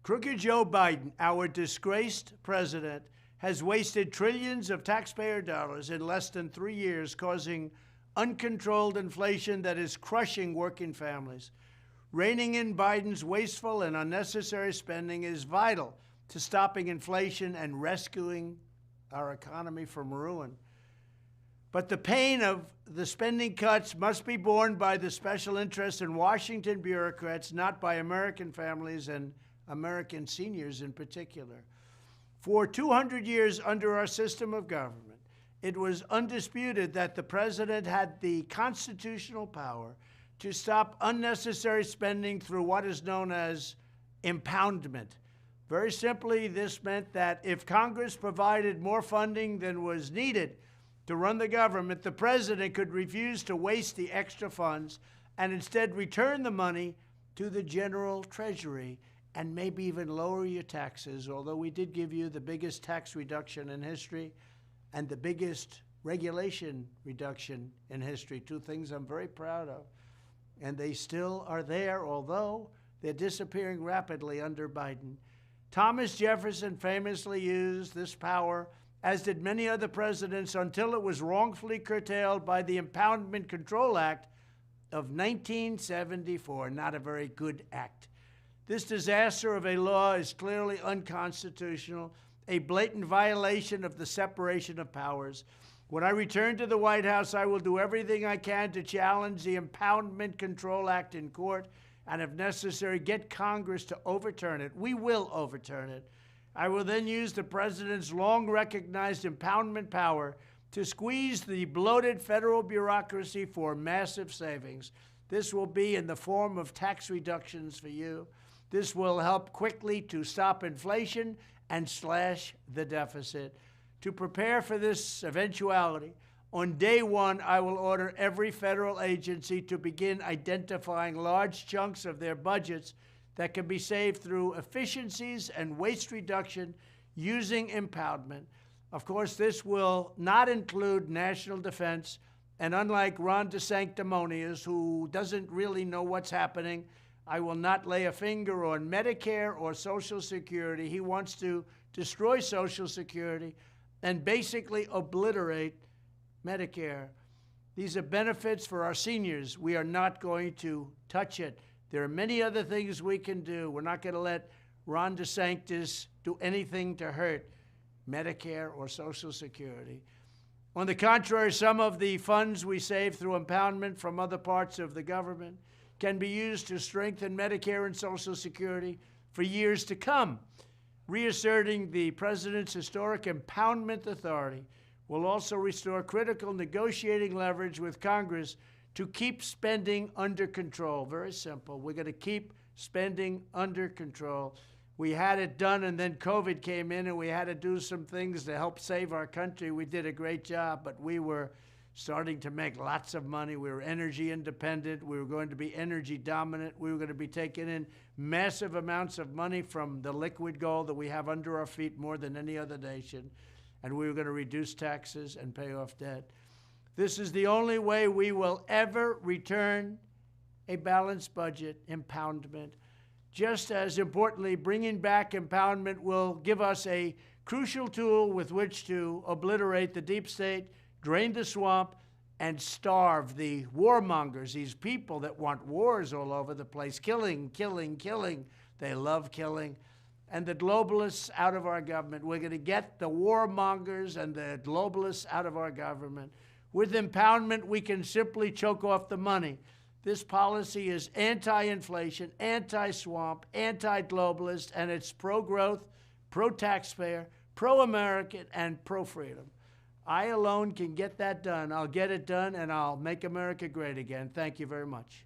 Crooked Joe Biden, our disgraced president, has wasted trillions of taxpayer dollars in less than 3 years, causing uncontrolled inflation that is crushing working families. Reining in Biden's wasteful and unnecessary spending is vital to stopping inflation and rescuing our economy from ruin. But the pain of the spending cuts must be borne by the special interests and Washington bureaucrats, not by American families and American seniors in particular. For 200 years under our system of government, it was undisputed that the president had the constitutional power to stop unnecessary spending through what is known as impoundment. Very simply, this meant that if Congress provided more funding than was needed to run the government, the president could refuse to waste the extra funds and instead return the money to the general treasury and maybe even lower your taxes, although we did give you the biggest tax reduction in history and the biggest regulation reduction in history, two things I'm very proud of. And they still are there, although they're disappearing rapidly under Biden. Thomas Jefferson famously used this power, as did many other presidents, until it was wrongfully curtailed by the Impoundment Control Act of 1974. Not a very good act. This disaster of a law is clearly unconstitutional, a blatant violation of the separation of powers. When I return to the White House, I will do everything I can to challenge the Impoundment Control Act in court and, if necessary, get Congress to overturn it. We will overturn it. I will then use the president's long-recognized impoundment power to squeeze the bloated federal bureaucracy for massive savings. This will be in the form of tax reductions for you. This will help quickly to stop inflation and slash the deficit. To prepare for this eventuality, on day one, I will order every federal agency to begin identifying large chunks of their budgets that can be saved through efficiencies and waste reduction using impoundment. Of course, this will not include national defense, and unlike Ron DeSanctimonious, who doesn't really know what's happening, I will not lay a finger on Medicare or Social Security. He wants to destroy Social Security and basically obliterate Medicare. These are benefits for our seniors. We are not going to touch it. There are many other things we can do. We're not going to let Ron DeSantis do anything to hurt Medicare or Social Security. On the contrary, some of the funds we save through impoundment from other parts of the government can be used to strengthen Medicare and Social Security for years to come. Reasserting the president's historic impoundment authority will also restore critical negotiating leverage with Congress to keep spending under control. Very simple. We're going to keep spending under control. We had it done, and then COVID came in, and we had to do some things to help save our country. We did a great job, but we were starting to make lots of money. We were energy independent. We were going to be energy dominant. We were going to be taking in massive amounts of money from the liquid gold that we have under our feet more than any other nation. And we were going to reduce taxes and pay off debt. This is the only way we will ever return a balanced budget, impoundment. Just as importantly, bringing back impoundment will give us a crucial tool with which to obliterate the deep state, drain the swamp, and starve the warmongers, these people that want wars all over the place, killing, killing, killing. They love killing. And the globalists out of our government. We're going to get the warmongers and the globalists out of our government. With impoundment, we can simply choke off the money. This policy is anti-inflation, anti-swamp, anti-globalist, and it's pro-growth, pro-taxpayer, pro-American, and pro-freedom. I alone can get that done. I'll get it done, and I'll make America great again. Thank you very much.